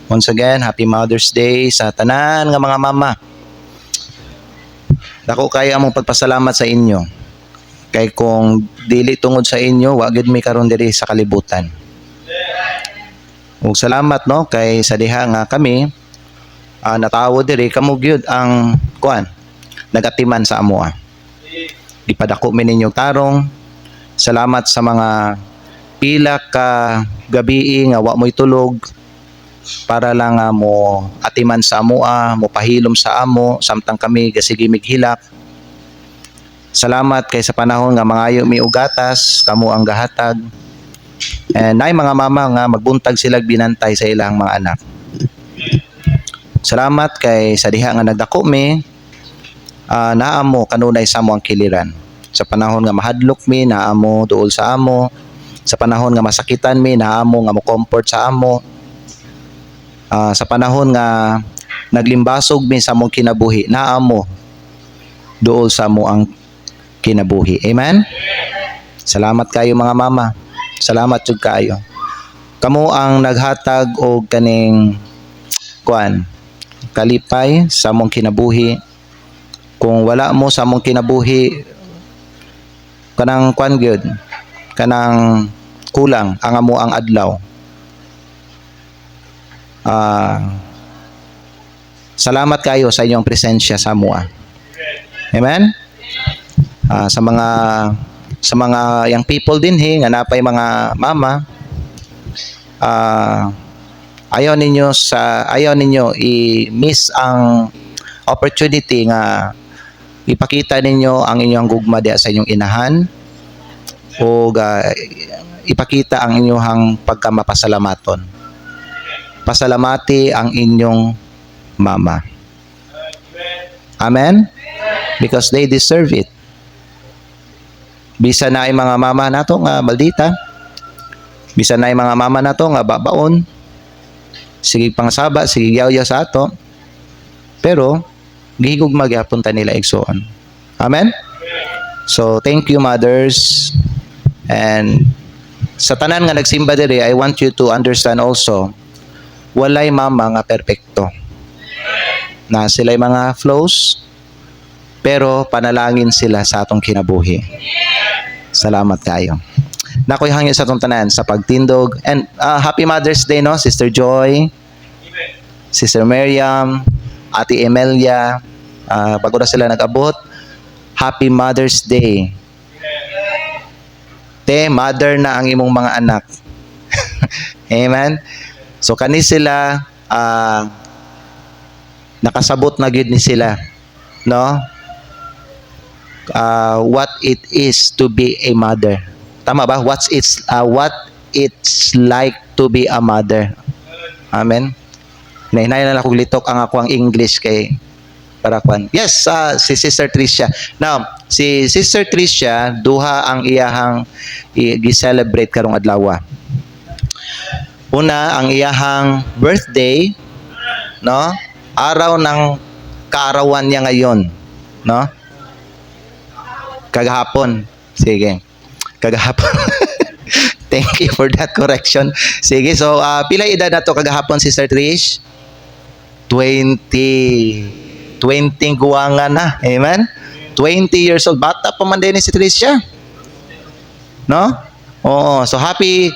Once again, Happy Mother's Day sa tanan nga mga mama. Dako kay among pagpasalamat sa inyo. Kay kung dili tungod sa inyo, wa gyud mi karon diri sa kalibutan. Ug salamat no kay sa diha nga kami natawo diri kamo gyud ang nagatiman sa amoa. Ipadako mi ninyong tarong. Salamat sa mga pila ka gabi nga wa mo'y tulog para lang mo atiman sa amoa, mo pahilom sa amo samtang kami gasigi mighilak. Salamat kay sa panahon nga mangayo mi ugatas kamo ang gahatag. And nay mga mama nga magbuntag sila binantay sa ilang mga anak. Salamat kay sa diha nga nagdako mi naamo kanunay sa amo ang kiliran. Sa panahon nga mahadlok mi naamo duol sa amo. Sa panahon nga masakitan mi naamo nga mo comfort sa amo. Sa panahon nga naglimbasog mi sa among kinabuhi naamo duol sa amo ang kinabuhi. Amen. Salamat kayo mga mama. Salamat jud kayo. Kamo ang naghatag og kaning kalipay sa among kinabuhi. Kung wala mo sa among kinabuhi kanang gyud kanang kulang ang amo ang adlaw. Salamat kayo sa inyong presensya sa amoa. Amen. Sa mga young people din nga napay mga mama, ayaw ninyo i-miss ang opportunity nga ipakita ninyo ang inyong gugma diha sa inyong inahan o ipakita ang inyong pagkamapasalamaton. Pasalamati ang inyong mama. Amen? Because they deserve it. Bisa na ay mga mama nato nga maldita. Bisa na ay mga mama nato nga babaon. Sige pangsaba, sige yaw-yaw sa ato. Pero gihigog magyapon ta nila igsoon. Amen? So thank you mothers. And sa tanan nga nagsimba diri, I want you to understand also walay mama nga perpekto. Na sila'y mga flaws, pero panalangin sila sa atong kinabuhi. Salamat kayo. Nakoy hangyo sa atong tanan sa pagtindog. And Happy Mother's Day, no? Sister Joy, Sister Miriam, Ate Emelia, bago na sila nag-abot, Happy Mother's Day. Te, mother na ang imong mga anak. Amen? So kani sila nakasabot na gyud ni sila, no? What it is to be a mother. Tama ba? What it's like to be a mother. Amen. Hinahinay na ako litok ang ako ang English kay para kwan. Yes, si Sister Tricia. Now, si Sister Tricia duha ang iyahang gi-celebrate karong adlaw. Una, ang iyahang birthday, no? Araw ng kaarawan niya ngayon, no? Kagahapon. Sige. Kagahapon. Thank you for that correction. Sige, so pila edad na to kagahapon, Sister Trish? 20 guwangan na. Amen? 20 years old. Bata pa man din si Tricia. No? Oo. So happy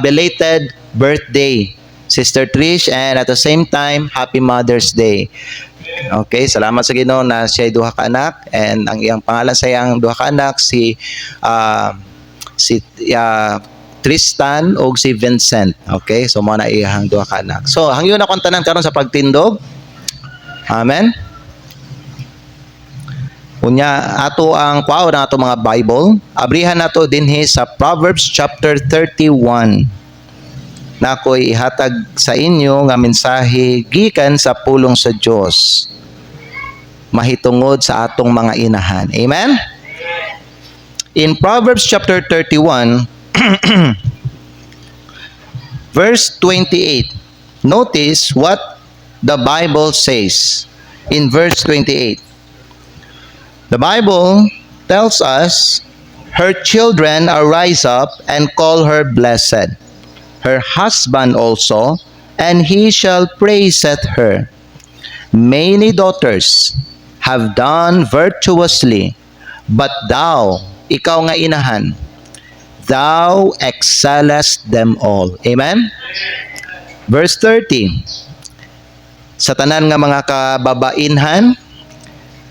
belated birthday, Sister Trish, and at the same time, Happy Mother's Day. Okay, salamat sa Ginoo na siya ay duha ka anak, and ang iyang pangalan sa iyang duha ka anak si Tristan o si Vincent. Okay, so mo na iyang duha ka anak. So hangyo na kon tanan karon sa pagtindog. Amen. Unya ato ang kuaw na ato mga Bible. Abrihan nato dinhi sa Proverbs chapter 31. Na ako'y ihatag sa inyo nga mensahe gikan sa pulong sa Dios. Mahitungod sa atong mga inahan. Amen? In Proverbs chapter 31, verse 28, notice what the Bible says in verse 28. The Bible tells us, her children arise up and call her blessed. Her husband also, and he shall praiseth her. Many daughters have done virtuously, but thou, ikaw nga inahan, thou excellest them all. Amen? Verse 30. Sa tanan nga mga kababainhan,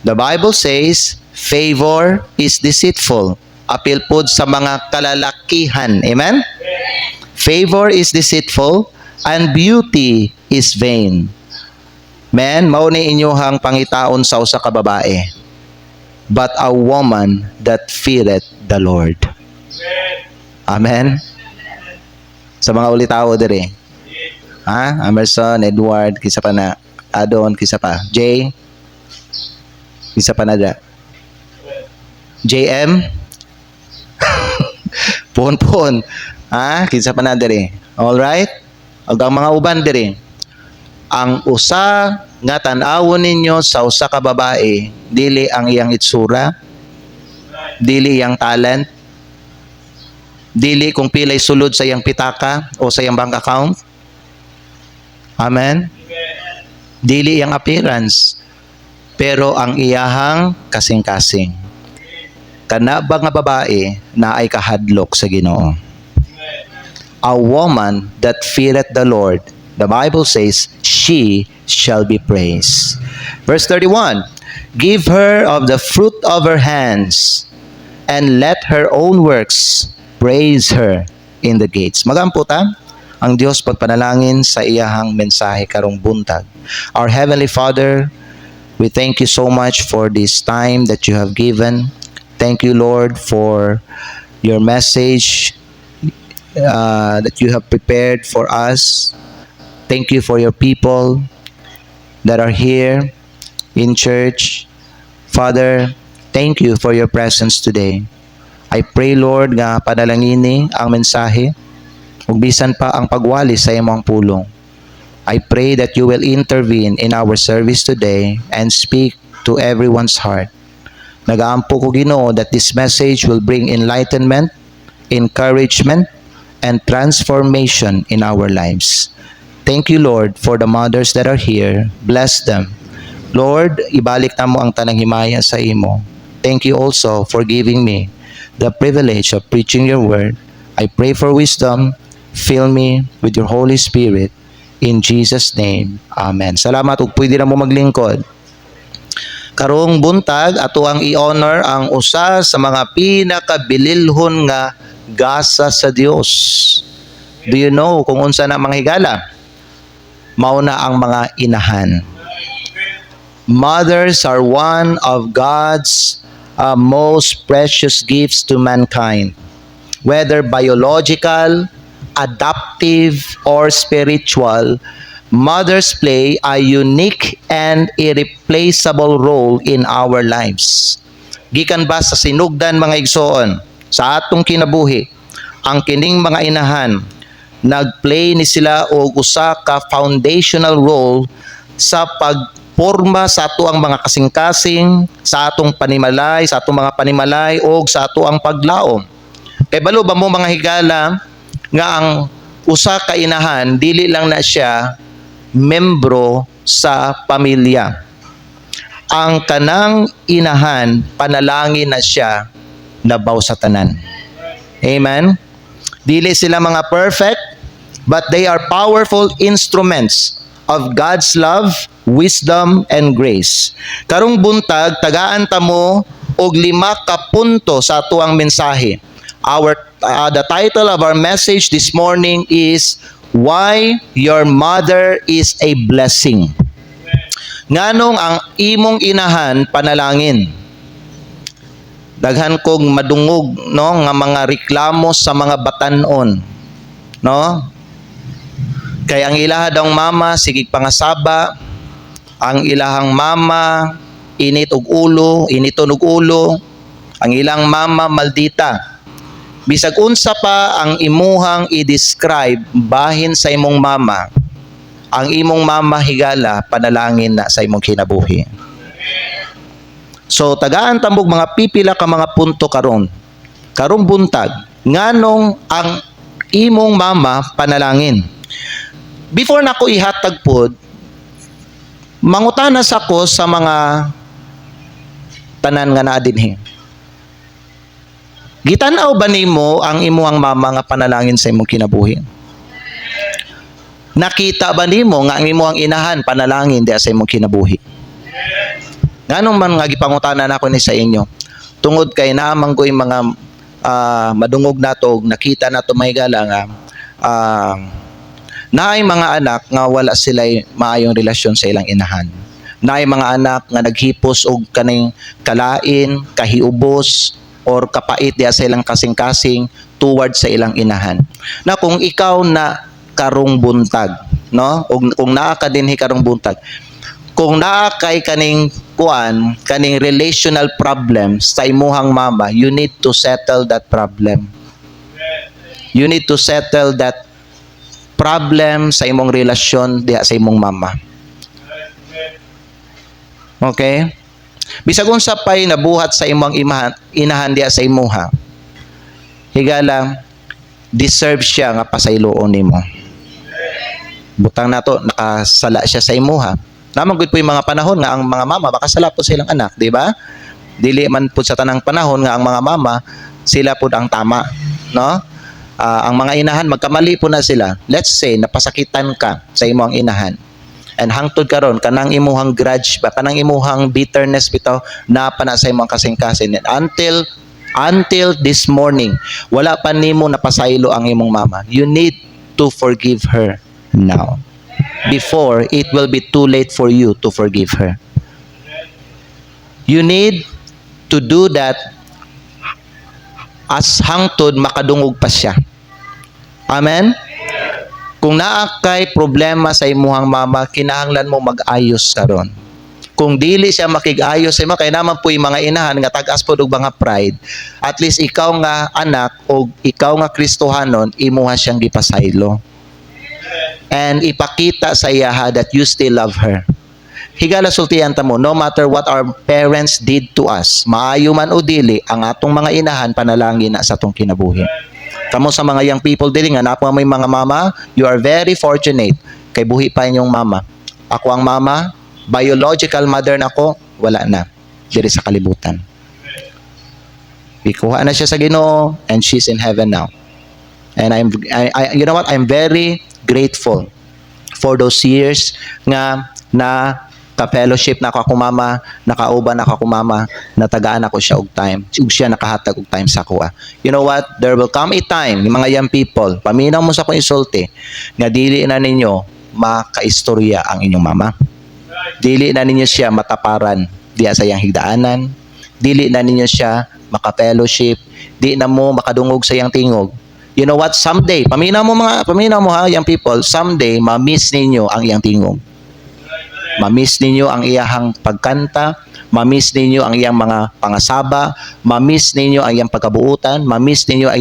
the Bible says, favor is deceitful. Apil pod sa mga kalalakihan. Amen? Favor is deceitful and beauty is vain. Men, mao ni inyohang pangitaon sa usa ka babae. But a woman that feareth the Lord. Amen? Sa mga ulitaw diri. Ha? Emerson, Edward, kisa pa na. Adon, kisa pa. Jay, kisa pa na da. JM, Pon. Ha? Kisa pa na diri. Alright? Ug ang mga uban diri. Ang usa nga tan-awon ninyo sa usa ka babae, dili ang iyang itsura, dili iyang talent, dili kung pilay sulod sa iyang pitaka o sa iyang bank account. Amen? Dili iyang appearance, pero ang iyahang kasing-kasing. Kana ba nga babae na ay kahadlok sa Ginoo? A woman that feareth the Lord, the Bible says, she shall be praised. Verse 31, give her of the fruit of her hands, and let her own works praise her in the gates. Magamputa ang Dios pagpanalangin sa iyahang mensahe karong buntag. Our Heavenly Father, we thank you so much for this time that you have given. Thank you, Lord, for your message that you have prepared for us. Thank you for your people that are here in church. Father, thank you for your presence today. I pray, Lord, nga padalangini ang mensahe ug bisan pa ang pagwali sa imong pulong. I pray that you will intervene in our service today and speak to everyone's heart. Nagaampo ko, Ginoo, that this message will bring enlightenment, encouragement, and transformation in our lives. Thank you, Lord, for the mothers that are here. Bless them. Lord, ibalik na mo ang tanang himaya sa imo. Thank you also for giving me the privilege of preaching your word. I pray for wisdom. Fill me with your Holy Spirit. In Jesus' name, Amen. Salamat ug pwede na mo maglingkod. Karong buntag, ato ang i-honor ang usa sa mga pinakabililhon nga gasa sa Dios. Do you know kung unsa na mga higala? Mao na ang mga inahan. Mothers are one of God's most precious gifts to mankind. Whether biological, adaptive, or spiritual, mothers play a unique and irreplaceable role in our lives. Gikan ba sa sinugdan mga igsoon, sa atong kinabuhi, ang kining mga inahan, nagplay ni sila og usa ka foundational role sa pagporma sa ato ang mga kasing-kasing, sa atong panimalay, sa atong mga panimalay, o sa ato ang paglaom. Kay balo ba mo mga higala, nga ang usa ka inahan, dili lang na siya membro sa pamilya. Ang kanang inahan, panalangin na siya nabaw sa tanan. Amen? Dili sila mga perfect, but they are powerful instruments of God's love, wisdom, and grace. Karong buntag, tagaan ta mo og 5 ka punto sa atuang mensahe. The title of our message this morning is Why Your Mother is a Blessing. Nganong ang imong inahan panalangin. Daghan kong madungog no nga mga reklamo sa mga batanon, no? Kay ang ilaha daw mama sige pangasaba, ang ilahang mama init og ulo, initon og ulo, ang ilang mama maldita. Bisag unsa pa ang imuhang i-describe bahin sa imong mama, ang imong mama higala panalangin na sa imong kinabuhi. So tagaan tambog mga pipila ka mga punto karong buntag nganong ang imong mama panalangin. before nako ihatag pod, mangutanas ako sa mga tanan nga naa dinhi. Gitanaw ba nimo ang imuhang mama nga panalangin sa imong kinabuhi? Nakita ba nimo nga ang imuhang inahan panalangin diha sa imong kinabuhi? Nganong man nga gipangutanan ako ni sa inyo? Tungod kay naamang ko yung mga madungog nato, nakita nato mahigala nga naay mga anak nga wala sila maayong relasyon sa ilang inahan. Naay mga anak nga naghipos og kaning kalain, kahiubos, or kapait diha sa ilang kasing-kasing towards sa ilang inahan. Na kung ikaw na karong buntag, no? O kung naa ka dinhi karong buntag, kung naa kay kaning kaning relational problems sa imuhang mama, you need to settle that problem. You need to settle that problem sa imong relasyon diha sa imong mama. Okay? Bisag unsa pay nabuhat sa imong inahan diha sa imuha, higala deserve siya nga pasayloon nimo. Butang nato nakasala siya sa imuha. Naman gud po yung mga panahon nga ang mga mama makasala po silang anak, di ba? Dili man po sa tanang panahon nga ang mga mama sila po ang tama, no? Ang mga inahan magkamali po na sila. Let's say napasakitan ka sa imong inahan. And hangtod karon kanang imuhang grudge ba, kanang imuhang bitterness bitaw napa na sa imong kasing-kasing. Until this morning, wala pa nimo napasaylo ang imong mama. You need to forgive her now, before it will be too late for you to forgive her. You need to do that as hangtod makadungog pa siya. Amen? Kung naa kay problema sa imuhang mama, kinahanglan mo mag-ayos karon. Kung dili siya makig-ayos sa imo, kay naman po yung mga inahan nga tag-as po og mga pride, at least ikaw nga anak o ikaw nga Kristohanon, imuha siyang gipasaylo. And ipakita sa iya that you still love her. Higala sultihan ta mo, no matter what our parents did to us, maayo man o dili, ang atong mga inahan panalangin na sa atong kinabuhi. Kamo sa mga young people dili nga napo may mga mama, you are very fortunate kay buhi pa inyong mama. Ako ang mama, biological mother nako, wala na diri sa kalibutan. Ikuha na siya sa Ginoo and she's in heaven now. And you know what? I'm very grateful for those years nga na ka-fellowship na ako mama, nakauban ako mama, natagaan ako siya og time. Ug siya nakahatag og time sa kuha. You know what? There will come a time, mga young people, paminaw mo sa akong isulti, nga dili na ninyo makaistorya ang inyong mama. Dili na ninyo siya mataparan diya sa iyang higdaanan. Dili na ninyo siya maka-fellowship. Di na mo makadungog sa iyang tingog. You know what? Someday, paminaw mo ha, young people, someday, ma-miss ninyo ang iyang tingog. Ma-miss ninyo ang iyahang pagkanta, ma-miss ninyo ang iyang mga pangasaba, ma-miss ninyo ang iyang pagkabuutan, ma-miss ninyo ang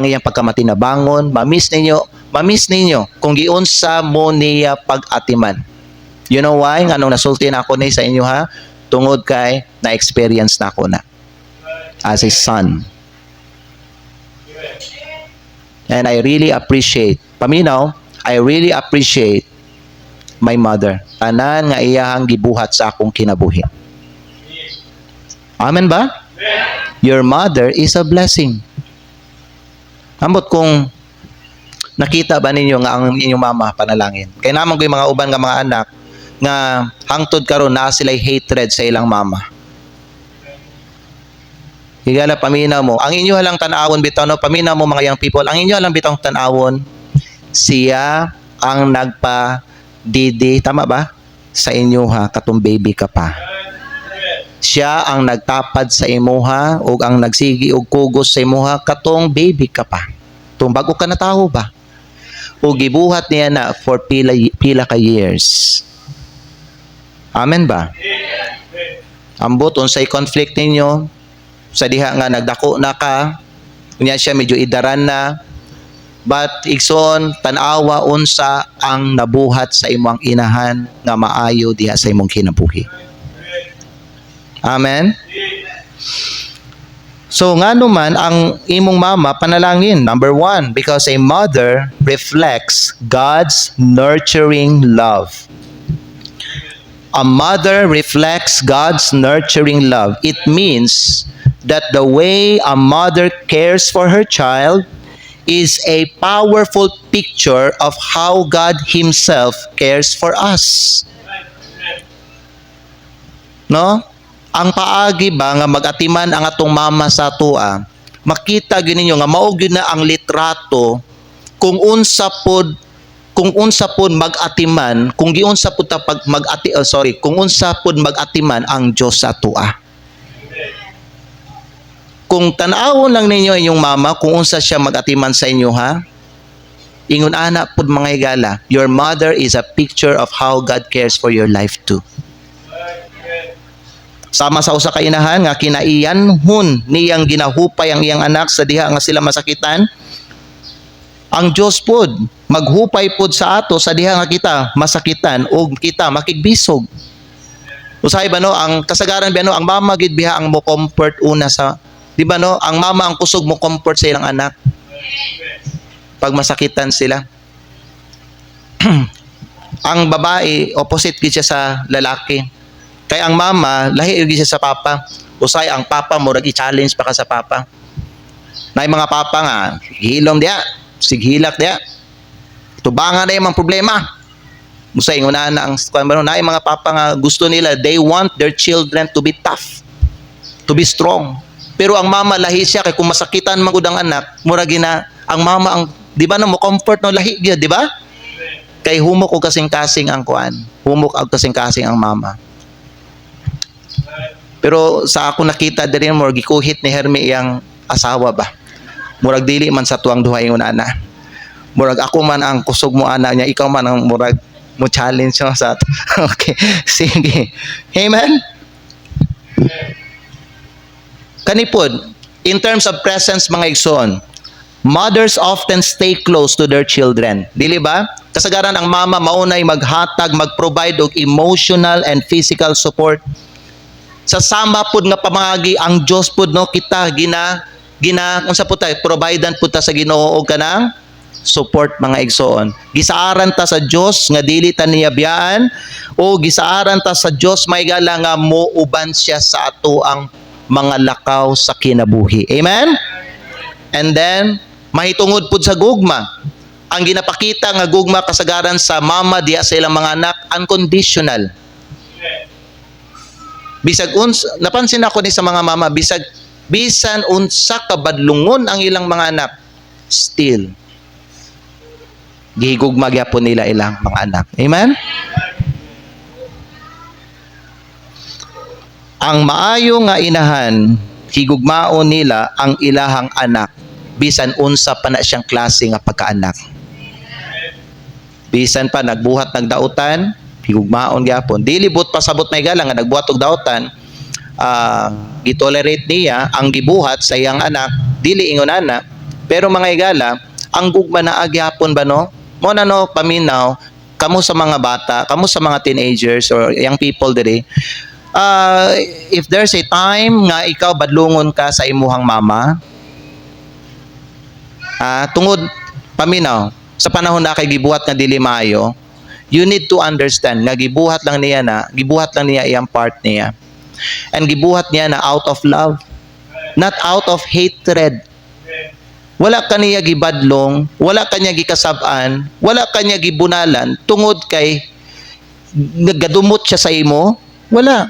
iyang pagkamatinabangon, ma-miss ninyo kung giunsa mo niya pag-atiman. You know why? Anong nasulti na ako ni sa inyo ha? Tungod kay na-experience na ako na as a son. And I really appreciate, paminaw, I really appreciate my mother. Tanan nga iyahang gibuhat sa akong kinabuhi. Amen ba? Your mother is a blessing. Ambot kung nakita ba ninyo nga ang inyong mama panalangin. Kaya naman ko yung mga uban nga mga anak nga hangtod karon na sila'y hatred sa ilang mama. Higala paminaw mo. Ang inyo halang tanawon bitaw no, paminaw mo mga young people. Ang inyo halang bitaw tanawon, siya ang nagpa-didi, tama ba? Sa inyo ha, katong baby ka pa. Siya ang nagtapad sa imuha o ang nagsigi og kugos sa imuha katong baby ka pa. Tung bago ka na tawo ba? O gibuhat niya na for pila ka years. Amen ba? Ambot unsay conflict ninyo sa diha nga nagdako na ka, unya siya medyo idaran na, but igsoon tan-awa unsa ang nabuhat sa imong inahan nga maayo diha sa imong kinabuhi. Amen. So nga naman ang imong mama panalangin. Number 1, because a mother reflects God's nurturing love. A mother reflects God's nurturing love. It means that the way a mother cares for her child is a powerful picture of how God Himself cares for us. No? Ang paagi ba nga magatiman ang atong mama sa atua, makita gyud ninyo nga mao gyud na ang litrato kung unsa pod magatiman, kung giunsa pod ta pag kung unsa pod magatiman ang Dios sa atua. Kung tan-awon lang ninyo inyong mama kung unsa siya magatiman sa inyo, ha? Ingon ana pod mga higala, your mother is a picture of how God cares for your life too. Sama sa usa ka inahan nga kinaiyanhon niyang ginahupay ang iyang anak sa diha nga sila masakitan. Ang Dios pod maghupay pod sa ato sa diha nga kita masakitan o kita makigbisog. Usahay ba no, ang kasagaran ba no, ang mama gid biha ang mo comfort una sa, di ba no, ang mama ang kusog mo comfort sa ilang anak pag masakitan sila. Ang babae opposite gid siya sa lalaki. Kaya ang mama, lahi gid siya sa papa. Usay ang papa mo i-challenge pa ka sa papa. Nay mga papa nga, hilom dia, sighilak dia. Tubangan na yung mga problema. Usay nguna na ang nay mga papa nga gusto nila, they want their children to be tough, to be strong. Pero ang mama lahi siya kay kung masakitan man gud ang anak, mura gina ang mama ang di ba no mo comfort no lahi gyud, di ba? Kay humok og kasing-kasing ang kuan. Humok og kasing-kasing ang mama. Pero sa ako nakita diri mo gikuhit ni Hermi iyang asawa ba. Murag dili man sa tuwang duha ingon ana. Murag ako man ang kusog mo ana niya, ikaw man ang murag mo challenge mo sa ato. Okay, sige. Amen. Kanipod, in terms of presence mga igsoon, mothers often stay close to their children. Dili ba? Kasagaran ang mama maunay maghatag, mag-provide og emotional and physical support. Sa sama pud nga pamagi ang Dios pud no kita gina unsa pud ta providean pud ta sa Ginoo og kanang support mga igsoon. Gisaaran ta sa Dios nga dili ta niya biyaan o gisaaran ta sa Dios may gala nga muuban siya sa ato ang mga lakaw sa kinabuhi. Amen. And then mahitungod pud sa gugma. Ang ginapakita nga gugma kasagaran sa mama diya sa ilang mga anak unconditional. Bisag napansin ako ni sa mga mama, bisan unsa kabadlungon ang ilang mga anak, still gihigugma gyapon nila ilang mga anak. Amen? Ang maayo nga inahan, higugmaon nila ang ilahang anak, bisan unsa pa na siyang klase nga pagkaanak. Bisan pa nagbuhat nagdautan, higugmaon gyapon. Dili but pasabot may galang nga nagbuhat og dautan, gitolerate niya ang gibuhat sa iyang anak, dili ingon ana. Pero mga igala, ang gugma na agyapon ba no? Mo na no paminaw kamo sa mga bata, kamo sa mga teenagers or young people diri. If there's a time nga ikaw badlungon ka sa imuhang mama, tungod paminaw sa panahon na kay gibuhat nga dili maayo, you need to understand nga gibuhat lang niya iyang part niya. And gibuhat niya na out of love, not out of hatred. Wala kaniya gibadlong, wala kanya gikasab-an, wala kanya gibunalan tungod kay nagadumot siya sa imo. Wala.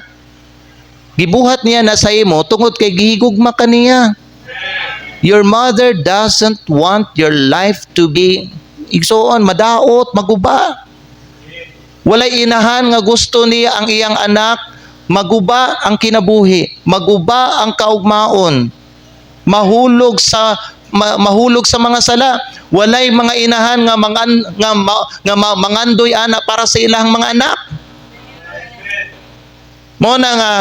Gibuhat niya na sa imo tungod kay gihigugma kaniya. Your mother doesn't want your life to be igsoon, madaot, maguba. Walay inahan nga gusto niya ang iyang anak maguba ang kinabuhi, maguba ang kaugmaon, mahulog sa mga sala. Walay mga inahan nga mangandoy ana para sa ilang mga anak. Mo na nga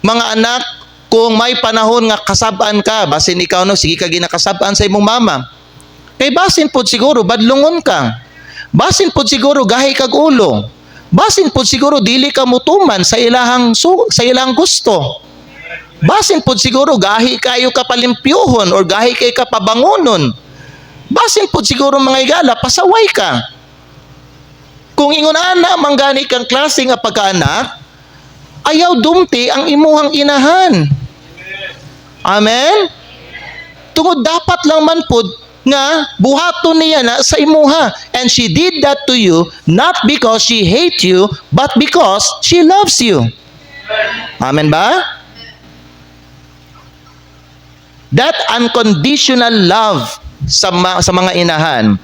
mga anak, kung may panahon nga kasab-an ka, basin ikaw no, sige ka ginakasab-an sa imong mama. Kay basin pod siguro badlungon ka. Basin pod siguro gahi kag ulo. Basin pod siguro dili ka mutuman sa ilahang gusto. Basin pod siguro gahi kayo kapalimpyuhon or gahi kayo kapabangonon. Basin pod siguro mga igala pasaway ka. Kung ingon ana manggani kang klase nga pagkaanak, ayaw dumti ang imuhang inahan. Amen? Tungod dapat lang man pod nga buhaton niya na sa imuha. And she did that to you not because she hate you, but because she loves you. Amen ba? That unconditional love sa mga inahan,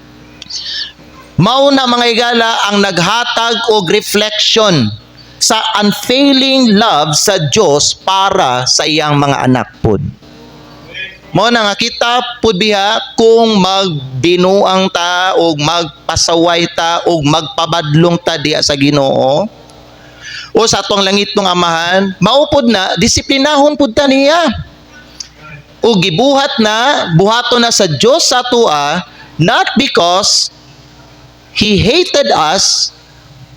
mauna mga igala ang naghatag og reflection sa unfailing love sa Dios para sa iyang mga anak pod. Mao na nga kita pod biha kung magbinuang ta og magpasaway ta og magpabadlong ta diha sa Ginoo o sa atong langitong amahan, maupod na disiplinahon pud ta niya. O gibuhat na, buhaton na sa Diyos sa tua, not because He hated us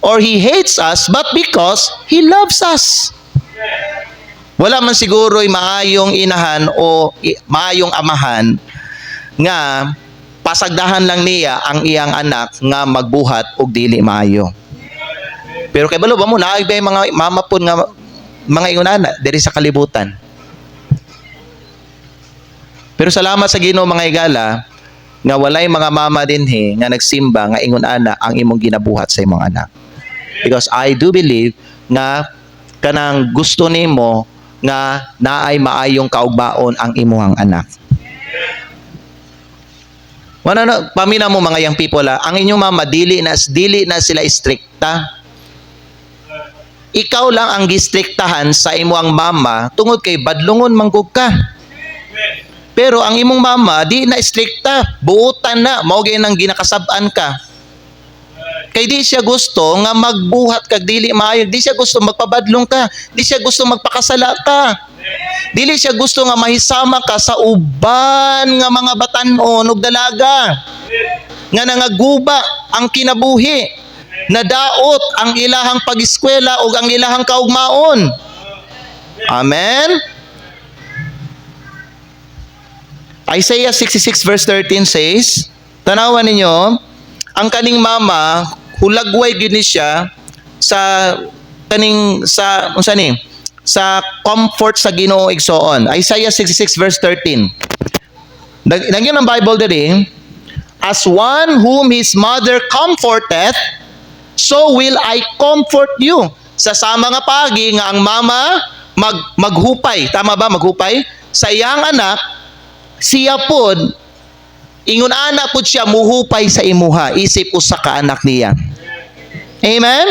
or He hates us, but because He loves us. Wala man siguro'y maayong inahan o maayong amahan nga pasagdahan lang niya ang iyang anak nga magbuhat og dili maayo. Pero kay balo ba mo naay mga mama pud nga mga ingonana diri sa kalibutan. Pero salamat sa Ginoo mga igala nga walay mga mama dinhi nga nagsimba nga ingon ana ang imong ginabuhat sa imong anak. Because I do believe nga kanang gusto nimo nga naay maayong kaugmaon ang imong anak. Wala na pamina mo mga young people ang inyong mama dili na sila strikta. Ikaw lang ang gistriktahan sa imong mama tungod kay badlungon manggug ka. Pero ang imong mama, di na strikta. Buutan na. Mao gyud nang ginakasab-an ka. Kay di siya gusto nga magbuhat kag dili maayo. Di siya gusto magpabadlong ka. Di siya gusto magpakasala ka. Dili siya gusto nga mahisama ka sa uban nga mga batan-on ug dalaga. Nga nangaguba ang kinabuhi. Nadaot ang ilahang pag-eskwela ug ang ilahang kaugmaon. Amen? Isaiah 66 verse 13 says, tanawan ninyo, ang kaning mama, hulagway gyud ni siya sa kaning sa unsa ni? Sa comfort sa Ginoo igsoon. Isaiah 66 verse 13. Nagyon ang Bible diri, as one whom his mother comforteth, so will I comfort you. Sa sama nga pagi nga ang mama maghupay, tama ba maghupay sa iyang anak, siya pod ingon ana pod siya muhupay sa imuha isip usa ka anak niya. Amen?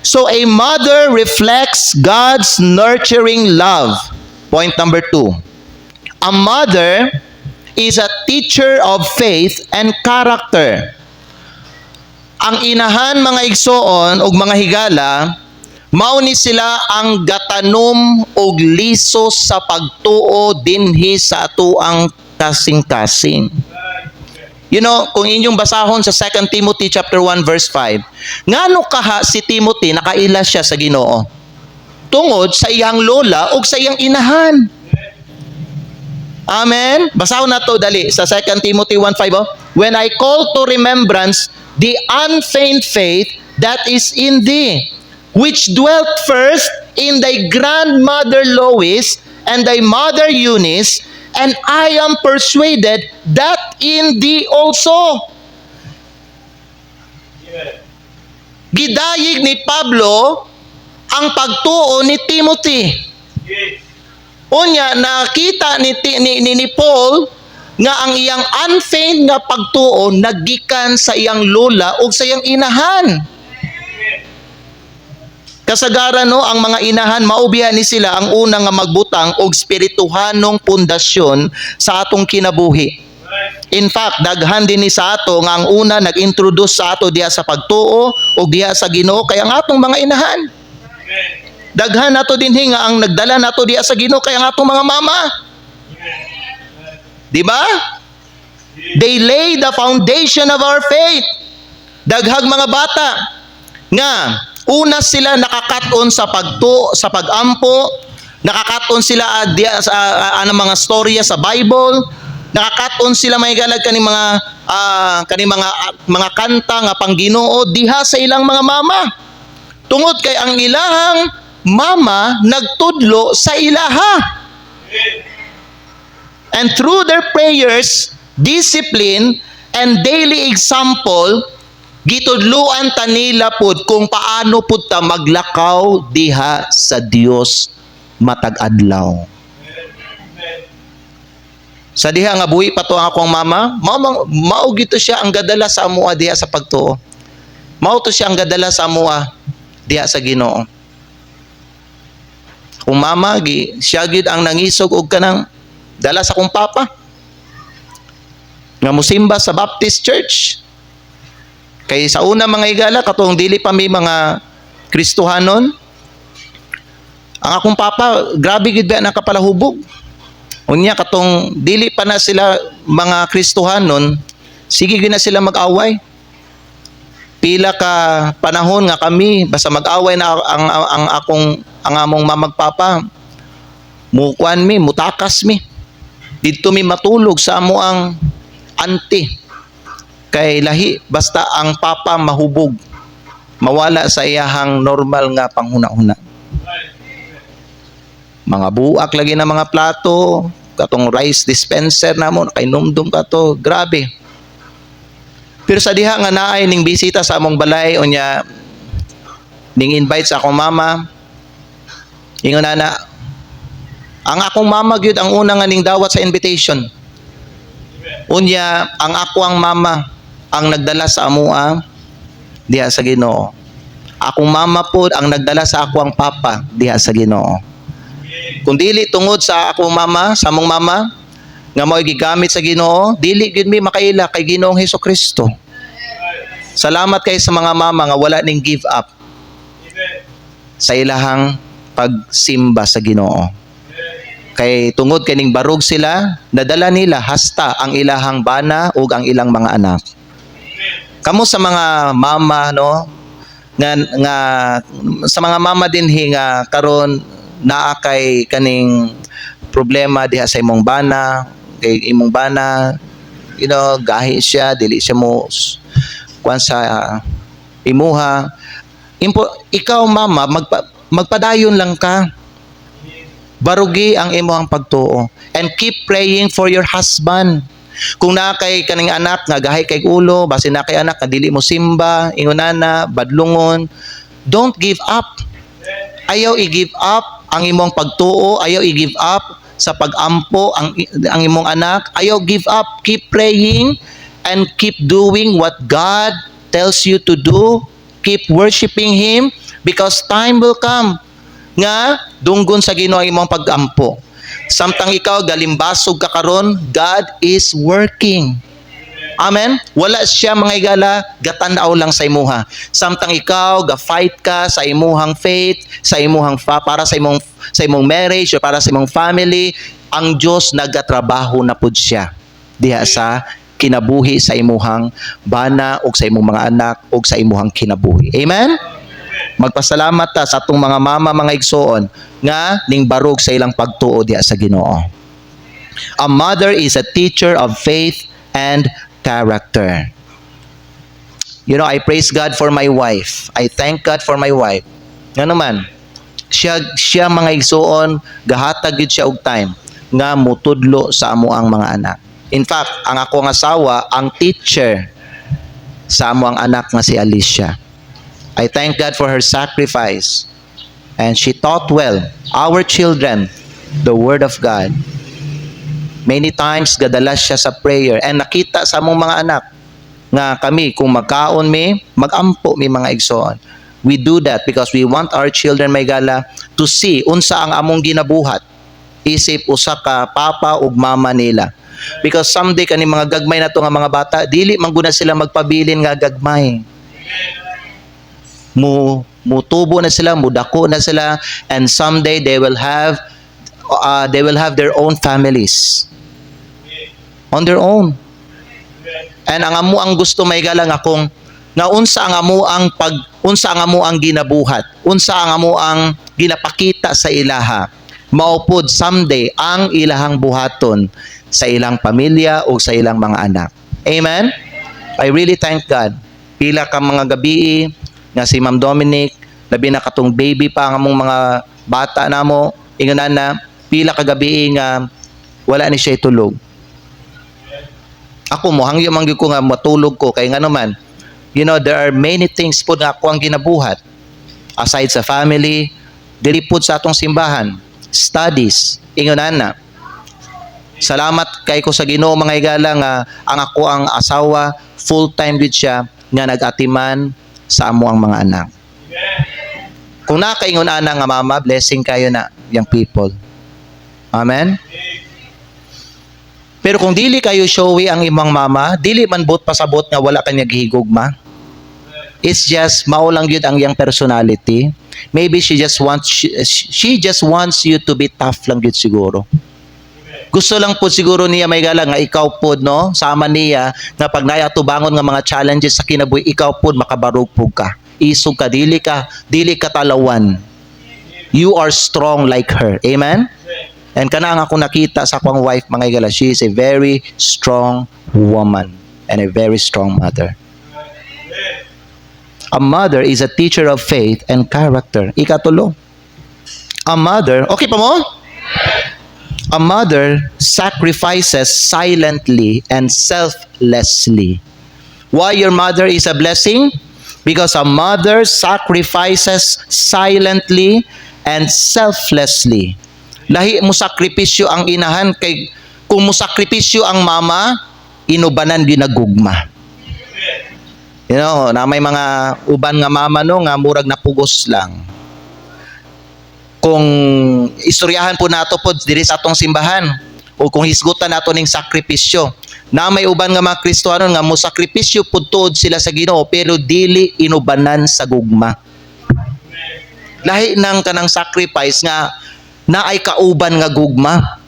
So a mother reflects God's nurturing love. Point number 2. A mother is a teacher of faith and character. Ang inahan mga igsoon ug mga higala, mao ni sila ang gatanom og liso sa pagtuo dinhi sa atoang kasing-kasing. You know, kung inyong basahon sa 2 Timothy chapter 1 verse 5, ngano kaha si Timothy nakaila siya sa Ginoo? Tungod sa iyang lola ug sa iyang inahan. Amen. Basahon nato dali sa 2 Timothy 1:5. When I call to remembrance the unfeigned faith that is in thee, which dwelt first in thy grandmother Lois and thy mother Eunice, and I am persuaded that in thee also. Gidayig ni Pablo ang pagtuo ni Timothy. Unya nakita ni Paul nga ang iyang unfeigned nga pagtuo naggikan sa iyang lola ug sa iyang inahan. Kasagaran no ang mga inahan maubihan ni sila ang una nga magbutang og spirituhanong pundasyon sa atong kinabuhi. In fact, daghan din ni sa ato nga ang una nag-introduce sa ato diha sa pagtuo o diha sa Ginoo kay ang atong mga inahan. Daghan nato dinhi nga ang nagdala nato diha sa Ginoo kay ang atong mga mama. Di ba? They lay the foundation of our faith. Daghang mga bata nga una sila nakakaton sa pagtuo, sa pagampo, Nakakaton sila diya sa anang mga storya sa Bible. Nakakaton sila may galag kaning mga kanta nga pang Ginoo diha sa ilang mga mama. Tungod kay ang ilahang mama nagtudlo sa ilaha. And through their prayers, discipline, and daily example, gitudluan ta nila pud kung paano pud ta maglakaw diha sa Dios matag adlaw. Sa diha nga buhi pa to ang akong mama, mao gito siya ang gadala sa amoa diha sa pagtuo. Mao to siya ang gadala sa amoa diha sa Ginoo. Kung mama siya gid ang nangisog og kanang dala sa kong papa nga musimba sa Baptist Church. Kay sa una mga igala katong dili pa may mga Kristohanon, ang akong papa grabe gid ba nakapalahubog. Unya katong dili pa na sila mga Kristohanon, sige gid na sila mag-away. Pila ka panahon nga kami basta mag-away na ang among mamagpapa. Mukuan mi, mutakas mi. Dito mi matulog sa amo ang auntie. Kay lahi basta ang papa mahubog. Mawala sa iyahang normal nga panghuna-huna. Mga buak lagi na mga plato, katong rice dispenser namo kay numdum ka to, grabe. Pero sa diha nga naay ning bisita sa among balay unya ning invite sa akong mama. Ingon na ang akong mama gyud ang una nga ning dawat sa invitation. Unya ang ako ang mama ang nagdala sa amoa diha sa Ginoo. Akong mama pod ang nagdala sa ako ang papa diha sa Ginoo. Kung dili tungod sa akong mama, sa among mama nga mao gigamit sa Ginoo, dili gyud mi makaila kay Ginoong Hesukristo. Salamat kay sa mga mama nga wala ning give up sa ilahang pagsimba sa Ginoo. Kay tungod kay ning barog sila, nadala nila hasta ang ilahang bana ug ang ilang mga anak. Kamo sa mga mama no nga sa mga mama dinhi nga karon naa kay kaning problema diha sa imong bana, kay imong bana gahi siya, dili siya mo kuan sa imuha. Ikaw mama magpadayon lang ka. Barugi ang imong pagtuo and keep praying for your husband. Kung naa kay kaning anak nga gahi kay ulo, basin na kay anak nga dili mo simba, ingonana, badlungon, don't give up. Ayaw i-give up ang imong pagtuo, ayaw i-give up sa pag-ampo ang imong anak, ayaw give up, keep praying and keep doing what God tells you to do. Keep worshiping Him because time will come nga dunggon sa Ginoo ang imong pag-ampo. Samtang ikaw galimbasog ka karon, God is working. Amen? Wala siya mga igala, gatanaw lang sa imuha. Samtang ikaw, ga-fight ka sa imuhang faith, sa imuhang para sa imong marriage o para sa imong family, ang Diyos nagatrabaho na pud siya diha sa kinabuhi sa imuhang bana o sa imong mga anak o sa imuhang kinabuhi. Amen? Magpasalamat ta sa atong mga mama, mga igsoon nga ning barog sa ilang pagtuo diha sa Ginoo. A mother is a teacher of faith and character. I praise God for my wife. I thank God for my wife. Nga naman, siya mga igsoon, gahatag yun siya og time nga mutudlo sa amo ang mga anak. In fact, ang akong asawa, ang teacher sa amo ang anak nga si Alicia. I thank God for her sacrifice. And she taught well our children the Word of God. Many times gadalas siya sa prayer and nakita sa among mga anak nga kami kung magkaon mi, magampo mi mga igsoon. We do that because we want our children may gala to see unsa ang among ginabuhat isip usa ka papa ug mama nila. Because someday kani mga gagmay na to nga mga bata, dili man guna sila magpabilin nga gagmay. Mutubo na sila, mudako na sila, and someday they will have their own families. On their own. And ang amo ang gusto may galang akong nga unsa ang amo ang ginabuhat, unsa ang amo ang ginapakita sa ilaha. maupod someday ang ilahang buhaton sa ilang pamilya o sa ilang mga anak. Amen? I really thank God. Pila ka mga gabi nga si Ma'am Dominic, labi na katong baby pa ang among mga bata na mo, inganan na, pila ka gabi nga wala ni siya tulog. Ako mo, hangyo mangyod ko nga matulog ko, kaya nga naman, there are many things po na ako ang ginabuhat. Aside sa family, dilipod sa atong simbahan, studies, inganan na. Salamat kay ko sa Ginoo mga higala nga ang ako ang asawa, full-time with siya, nga nag-atiman sa amo ang mga anak. Kung nakaingon ana nga mama, blessing kayo na young people. Amen? Pero kung dili kayo showy ang imong mama, dili man bot pasabot nga wala kanya gihigugma. It's just mao lang gyud ang iyang personality. Maybe she just wants you to be tough lang gyud siguro. Gusto lang po siguro niya may gala nga ikaw pod no, sama niya nga pag nayatubangon nga mga challenges sa kinabuhi, ikaw pod makabarugpog ka. Isog ka, dili ka talawan. You are strong like her. Amen? And kana nga ako nakita sa akong wife mga higala, she is a very strong woman and a very strong mother. A mother is a teacher of faith and character. Ikatulo. A mother, okay pa mo? A mother sacrifices silently and selflessly. Why your mother is a blessing? Because a mother sacrifices silently and selflessly. Lahi mo sakripisyo ang inahan, kay kung mo sakripisyo ang mama, inubanan ginagugma. Na may mga uban nga mama no nga murag napugos lang. Kung istoryahan po nato po diri sa atong simbahan o kung hisgutan nato ning sakripisyo, na may uban nga mga Kristiyano nga mo sakripisyo pud tuod sila sa Ginoo pero dili inubanan sa gugma. Lahi nang kanang sacrifice nga naay kauban nga gugma.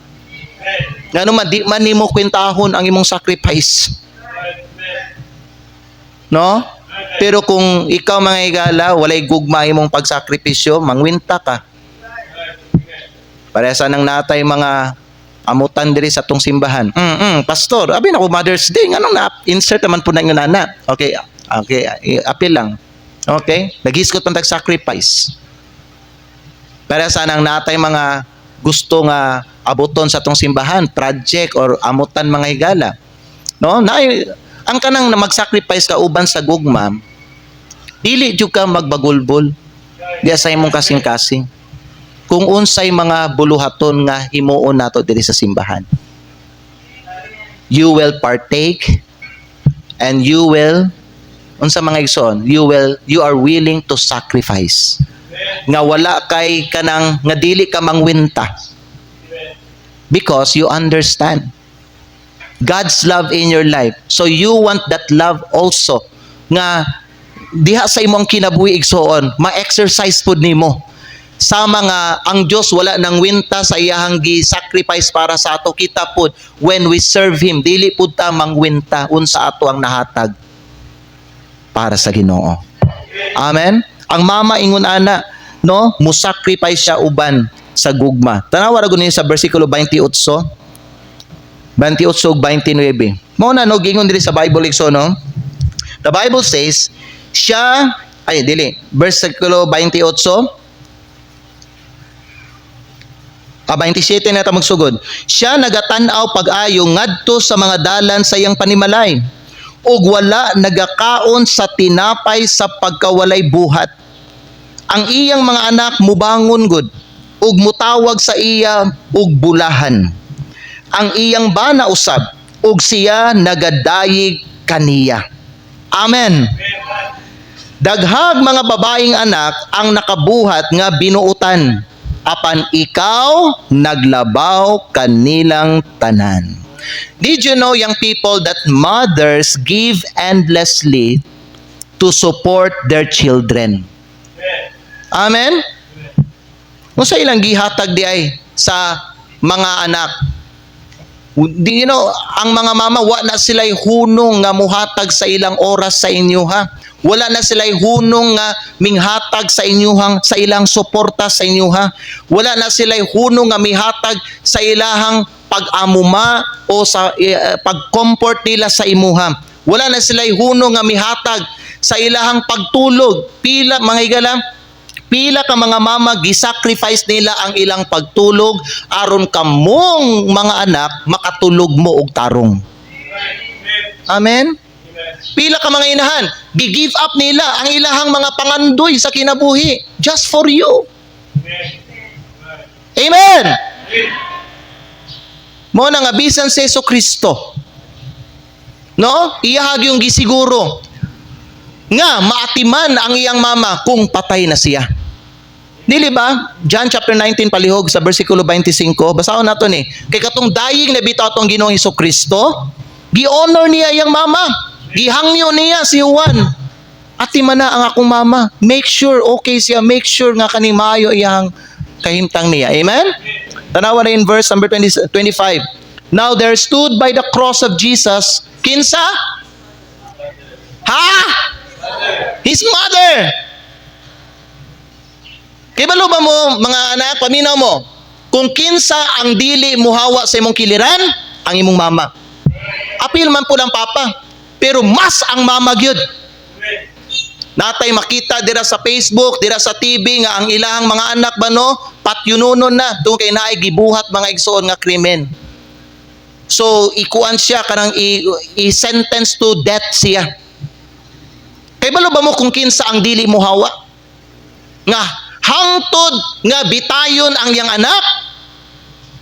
Ngano man di man nimo kwentahon ang imong sacrifice. No? Pero kung ikaw mga higala walay gugma imong pagsakripisyo, mangwinta ka. Paresa nang natay mga amutan diri sa tong simbahan. Pastor, abi na ko Mother's Day, anong na-insert naman po na yung nana. Okay, apil lang. Okay, nag-iskot man tag-sacrifice. Paresa nang natay mga gusto nga abuton sa tong simbahan, project or amutan mga higala. No, ang kanang mag-sacrifice ka uban sa gugma, dili jud ka magbagulbol. Di sa imong kasing-kasing. Kung unsay mga buluhaton nga himuon nato diri sa simbahan. You will partake and you will unsa mga igsoon, you are willing to sacrifice. Nga wala kay kanang nga dili ka mangwinta. Because you understand God's love in your life. So you want that love also nga diha sa imong kinabuhi igsoon, ma-exercise pud nimo. Sama nga ang Dios wala nang winta sa iyahang gi-sacrifice para sa ato, kita pud when we serve Him dili pud ta mangwinta unsa ato ang nahatag para sa Ginoo. Amen. Ang mama ingon ana no, mo sacrifice siya uban sa gugma. Tanawa ra gud sa bersikulo 28 ug 29. Mao na no gingon diri sa Bible igso no. The Bible says bersikulo 28 27 na ta magsugod. Siya nagatan-aw pag-ayo ngadto sa mga dalan sa iyang panimalay ug wala nagakaon sa tinapay sa pagkawalay buhat. Ang iyang mga anak mubangon gud ug mutawag sa iya ug bulahan. Ang iyang bana usab ug siya nagadayig kaniya. Amen. Daghag mga babaeng anak ang nakabuhat nga binuutan. Apan ikaw naglabaw kanilang tanan. Did you know, young people, that mothers give endlessly to support their children? Amen? Kung sa ilang gihatag di ay sa mga anak. Ang mga mama, wa na sila'y hunong nga muhatag sa ilang oras sa inyo ha. Wala na sila'y hunong nga minghatag sa inyuhang sa ilang suporta sa inyuha. Wala na sila'y hunong nga mihatag sa ilahang pag-amuma o sa pag-comfort nila sa imuha. Wala na sila'y hunong nga mihatag sa ilahang pagtulog. Pila mga higala, pila ka mga mama gisacrifice nila ang ilang pagtulog aron kamong mga anak makatulog mo og tarong. Amen. Pila ka mga inahan, gi-give up nila ang ilahang mga pangandoy sa kinabuhi just for you. Amen. Mo na nga bisan si Jesucristo, no? Iyahag yung gisiguro nga maatiman ang iyang mama kung patay na siya. Dili ba? John chapter 19 palihog sa versikulo 25, basahon nato ni. Kay katong daying na bitaw atong Ginoong Hesukristo, gi-honor niya iyang mama. Gihangyo niya si Juan. Atiman na ang akong mama. Make sure okay siya. Make sure nga kaning maayo iyang kahimtang niya. Amen? Tanawa na in verse number 25. Now there stood by the cross of Jesus, kinsa? Ha? His mother. Kaya balo ba mo, mga anak, paminaw mo, kung kinsa ang dili muhawa sa imong kiliran, ang imong mama. Apil man po ng papa, pero mas ang mama gyud. Natay makita dira sa Facebook, dira sa TV nga ang ilahang mga anak ba no, patyununon na, doon kay naay gibuhat mga igsoon nga krimen. So, ikuan siya, kanang i-sentence to death siya. Kaya balo ba mo kung kinsa ang dili muhawa? Nga, hangtod nga bitayon ang iyang anak,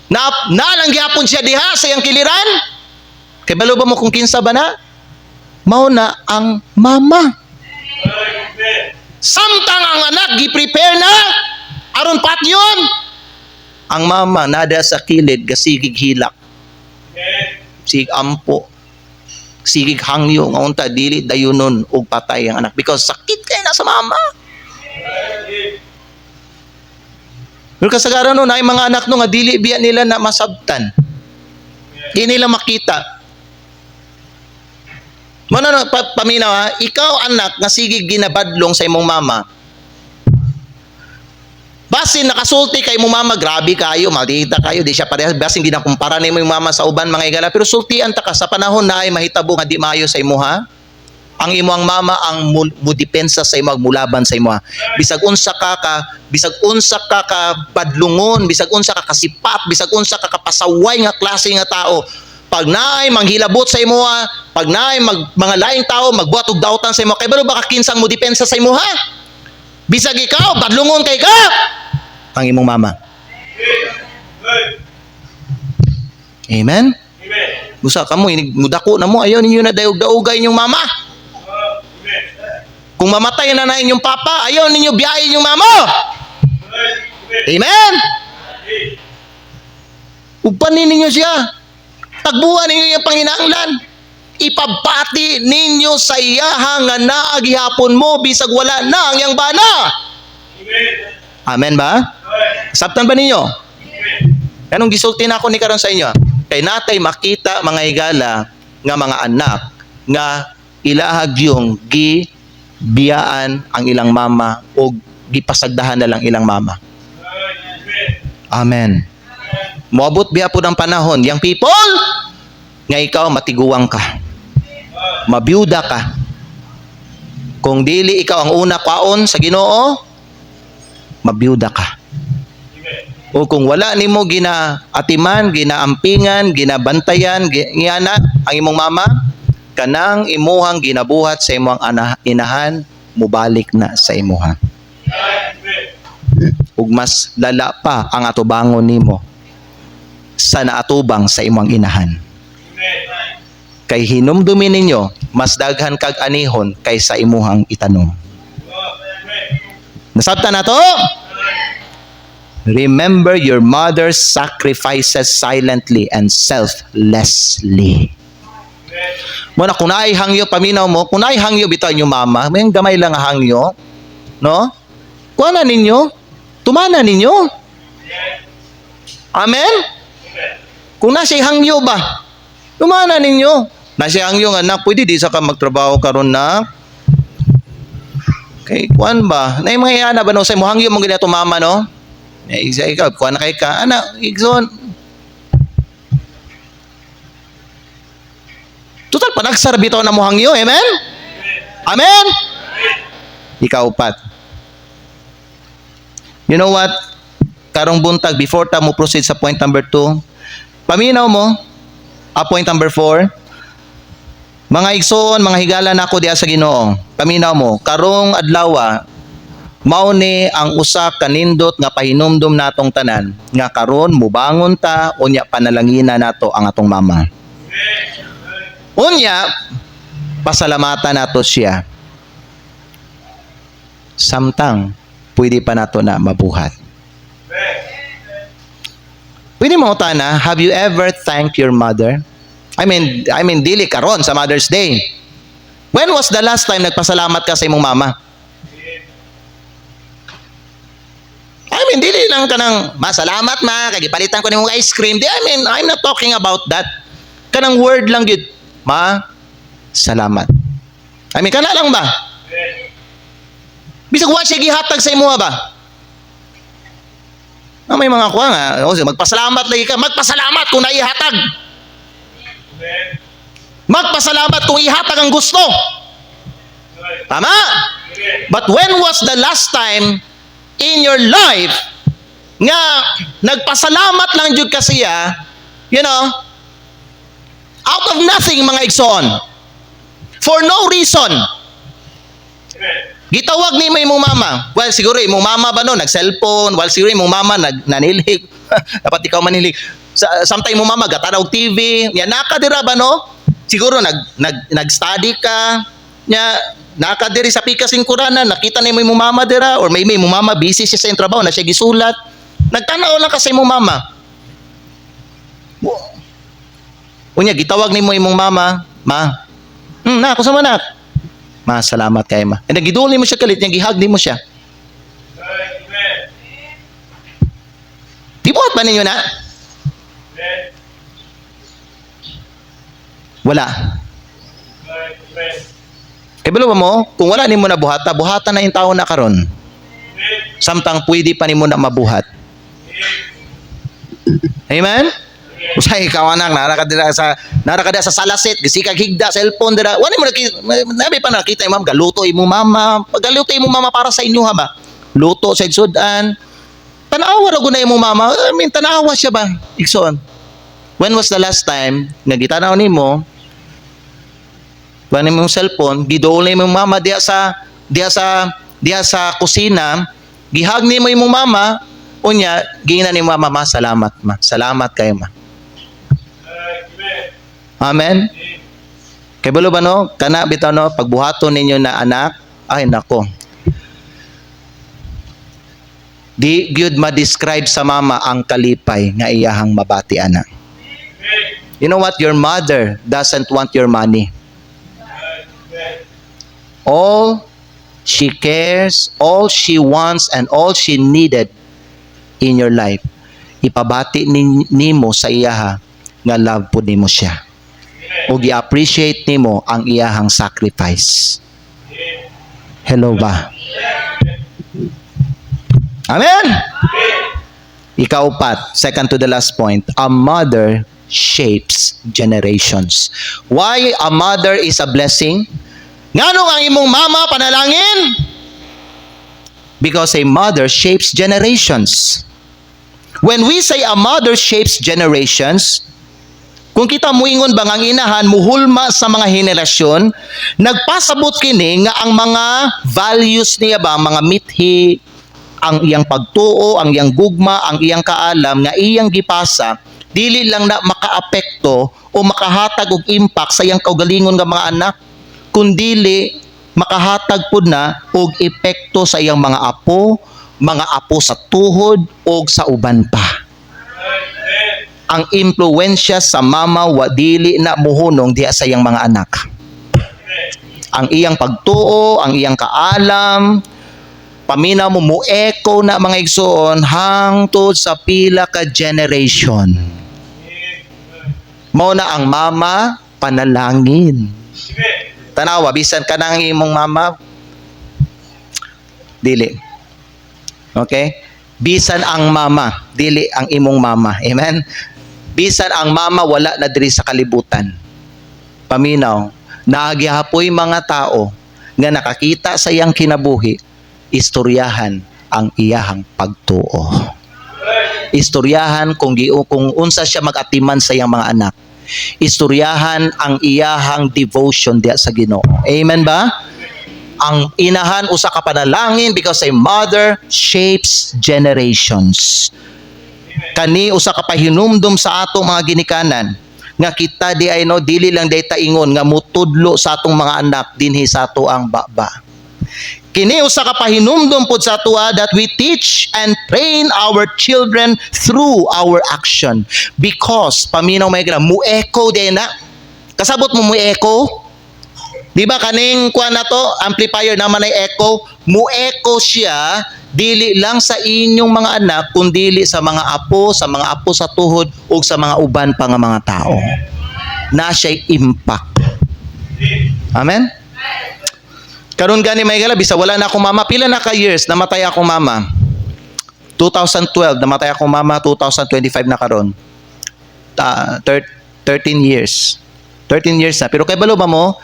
na nalang gyapon siya diha sa iyang kiliran. Kaya balo ba mo kung kinsa ba na? Mao na ang mama. Samtang ang anak gi-prepare na aron patyon, ang mama nada sa kilid gasigig hilak. Sig ampo. Sigig hangyo nga unta dili dayunon og patay ang anak because sakit kay na sa mama. Pero kasagaran no, na mga anak no nga dili biya nila na masabtan. Di nila makita. Mano paminaw ha, ikaw anak nga sige ginabadlong sa imong mama. Basin nakasulti kay imong mama, grabe kayo, maldita kayo, di siya parehas. Basin ginakumpara nimo imong mama sa uban mga igala, pero sultian ta ka sa panahon na ay mahitabo nga di maayo sa imo ha. Ang imong mama ang mudepensa sa imo, mulaban sa imo ha. Bisag unsa ka badlungon, bisag unsa ka kasipat, bisag unsa ka kapasaway nga klase nga tao. Pag naay manghilabot sa imo ha, pag naay mga laing tao magbuhat og dautan sa imo, kay balo ba ka kinsang mo depensa sa imo ha? Bisag ikaw badlungon kay ka ang imong mama. Amen. Busa kamo mudako na mo, ayaw ninyo na daog-daogay inyong mama. Kung mamatay na inyong papa, ayaw ninyo biyahe inyong mama. Amen. Upanin ninyo siya. Tagbuhan ninyo yung panginahanglan. Ipabati ninyo sa iyaha nga naagihapon mo bisag wala na ang yang bana. Amen ba? Sabtan ba ninyo? Anong gisulti na ako ni karon sa inyo? Kay natay makita mga higala nga mga anak nga ilahag yung gibiyaan ang ilang mama o gipasagdahan na lang ilang mama. Amen. Moabot biya po ng panahon, young people, nga ikaw matiguang ka. Mabiyuda ka. Kung dili ikaw ang una kwaon sa Ginoo, mabiyuda ka. O kung wala nimo ginaatiman, ginaampingan, ginabantayan, ngana ang imong mama, kanang imuhang ginabuhat sa imong inahan, mubalik na sa imuha. Ug mas lala pa ang atubangon nimo sa naatubang sa imong inahan. Kay hinumdumin ninyo, mas daghan kag anihon kaysa imuhang itanom. Nasabtan na to? Remember your mother's sacrifices silently and selflessly. Muna, kung naay hangyo, paminaw mo, kung naay hangyo bitaw inyong mama, may gamay lang hangyo, no? Kuha na ninyo, tumana ninyo. Amen? Kung nasa hangyo ba, tumana ninyo. Nasa hangyo nga, anak, pwede di sa ka magtrabaho karon na Kay kuan ba? Na yung mga iyana ba no sa mo hangyo mo gid ato mama no? Ikaw kuan na kay ka ana igsoon. Total panagsar bitaw na mo hangyo, amen? Amen. Ikaw upat. You know what? Karong buntag before ta mo proceed sa point number 2, paminaw mo point number 4. Mga igsoon, mga higala nako diha sa Ginoo. Paminaw mo karong adlaw mao ni ang usa ka nindot nga pahinumdom natong tanan nga karon mubangon ta unya panalangina nato ang atong mama. Unya pasalamatan nato siya. Samtang pwede pa nato na mabuhat. Pwede mo na, have you ever thanked your mother? I mean dili karon sa Mother's Day. When was the last time nagpasalamat ka sa imong mama? Dili lang ka ng, masalamat ma, kagipalitan ko nimong ice cream. I'm not talking about that. Kanang word lang yun, ma, salamat. Kana lang ba? Bisag wa siya gihatag sa imuha ba? May mga kuha nga, magpasalamat lagi ka, magpasalamat kung naihatag. Magpasalamat kung ihatag ang gusto. Tama? But when was the last time in your life nga nagpasalamat lang jud ka siya, out of nothing mga igsoon, for no reason, gitawag ni mo imong mama? Well, siguro imong mama ba no nag-cellphone, well siguro imong mama nanilhig dapat ikaw manilhig, sometime imong mama gatanaw og TV, nya nakadira ba no? Siguro nag-study ka, nya nakadiri sa pikas singkuranan, nakita ni mo imong mama dira, or may imong mama busy siya sa trabaho na siya gisulat, nagtanaw lang ka sa imong mama. Unya gitawag nimo imong mama, ma, na ako sa manak, ma, salamat kay ma. And nagidul nimo siya kalit, gihag nimo siya. Tibuhat ba ninyo na? Wala. Ibalo mo, kung wala nimo na buhatan na yung tao na karon. Samtang pwede pa nimo na mabuhat. Amen? Usay ikaw anak narakadira sa salasit, gisikag higda cellphone dira. Wala mo nabi pa nakita imam galuto imong mama. Pagaluto imong mama para sa inyo ha ba? Luto sa sudan. Tanawa ra gud na imong mama. Tanawa siya ba? Igsoon. When was the last time nga gitanaw nimo Bani mong cellphone, gidole mo mama diya sa kusina, gihag ni mo imong mama, unya gina ni mama, ma, salamat ma. Salamat kayo ma. Amen. Kay balo ba no? Kana bitaw no pagbuhaton ninyo na anak, ay nako. Di gyud ma-describe sa mama ang kalipay nga iyahang mabati anak. You know what? Your mother doesn't want your money. All she cares, all she wants, and all she needed in your life, ipabati nimo sa iyaha nga love po nimo siya. O gi-appreciate nimo ang iyahang sacrifice. Hello ba? Amen? Ikaupat, second to the last point, a mother shapes generations. Why a mother is a blessing? Nganong ang imong mama panalangin? Because a mother shapes generations. When we say a mother shapes generations, kung kita muingon bang ang inahan muhulma sa mga henerasyon, nagpasabot kini nga ang mga values niya ba, mga mithi, ang iyang pagtuo, ang iyang gugma, ang iyang kaalam nga iyang gipasa, dili lang na makaapekto o makahatag og impact sa iyang kaugalingon nga mga anak, kundili makahatag pud na og epekto sa iyang mga apo sa tuhod o sa uban pa. Ang impluwensya sa mama wa dili na muhunong diha sa iyang mga anak. Ang iyang pagtuo, ang iyang kaalam, paminaw mo mo-echo na mga igsoon hangtod sa pila ka generation. Mao na ang mama panalangin. Tanawa, bisan ka nang imong mama, Dili. Okay? Bisan ang mama, dili ang imong mama. Amen? Bisan ang mama, wala na diri sa kalibutan. Paminaw, nagihapoy mga tao nga nakakita sa iyang kinabuhi, istoryahan ang iyahang pagtuo. Istoryahan kung unsa siya mag-atiman sa iyang mga anak. Istoryahan ang iyahang devotion diya sa Ginoo. Amen ba? Ang inahan usa ka panalangin because a mother shapes generations. Kani usa ka pahinumdum sa ato mga ginikanan nga kita di ay no dili lang dayta ingon nga mutudlo sa atong mga anak dinhi sa ato ang baba. Kini usa ka pahinumdum pod sa atua that we teach and train our children through our action. Because paminaw may gina mu-echo din na. Kasabot mo mu-echo? Di ba kaning kuan na to, amplifier naman ay echo, mu-echo siya dili lang sa inyong mga anak kundi sa mga apo sa tuhod ug sa mga uban pa nga mga tao. Na siya'y impact. Amen? Karon gani may gala bisa wala na akong mama, pila na ka years namatay akong mama. 2012 namatay akong mama, 2025 na karon. 13 years. 13 years na. Pero kay balo ba mo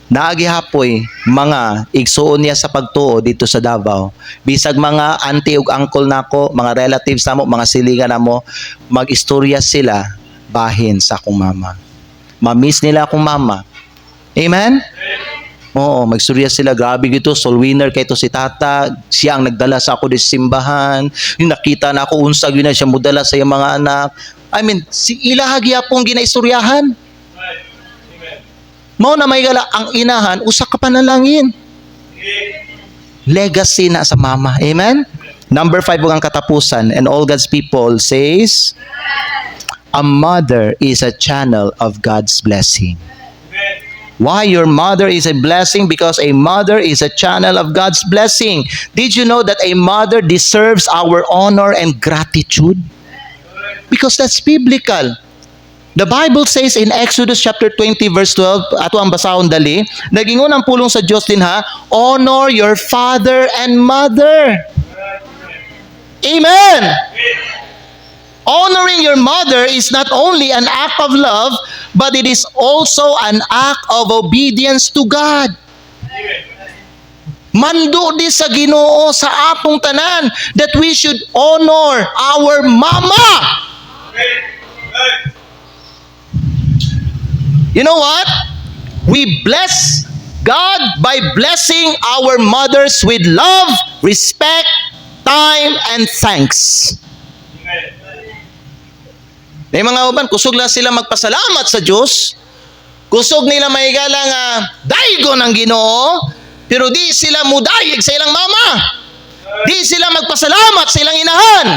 naagihapoy mga igsuon niya sa pagtuo dito sa Davao. Bisag mga auntie ug uncle nako, mga relatives namo, mga silingan namo, mag-istorya sila bahin sa akong mama. Ma-miss nila akong mama. Amen? Oo, magstorya sila, grabe gito, soul winner kay to si tata, siya ang nagdala sa ako di simbahan, yung nakita na ako unsag yun na siya mudala sa iyang mga anak. I mean, si ilahagya pong ginaistoryahan. Mao na may gala ang inahan usa ka panalangin. Legacy na sa mama. Amen? Number 5 ang katapusan, and all God's people says, a mother is a channel of God's blessing. Why your mother is a blessing? Because a mother is a channel of God's blessing. Did you know that a mother deserves our honor and gratitude? Because that's biblical. The Bible says in Exodus chapter 20 verse 12, ato ang basahon dali, nagingon ang pulong sa Dios din ha, honor your father and mother. Amen. Honoring your mother is not only an act of love, but it is also an act of obedience to God. Mando di sa Ginoo sa atong tanan that we should honor our mama. You know what? We bless God by blessing our mothers with love, respect, time, and thanks. May mga uban, kusog lang sila magpasalamat sa Diyos. Kusog nila may galang daigo ng Ginoo, pero di sila mudayig sa ilang mama. Di sila magpasalamat sa ilang inahan.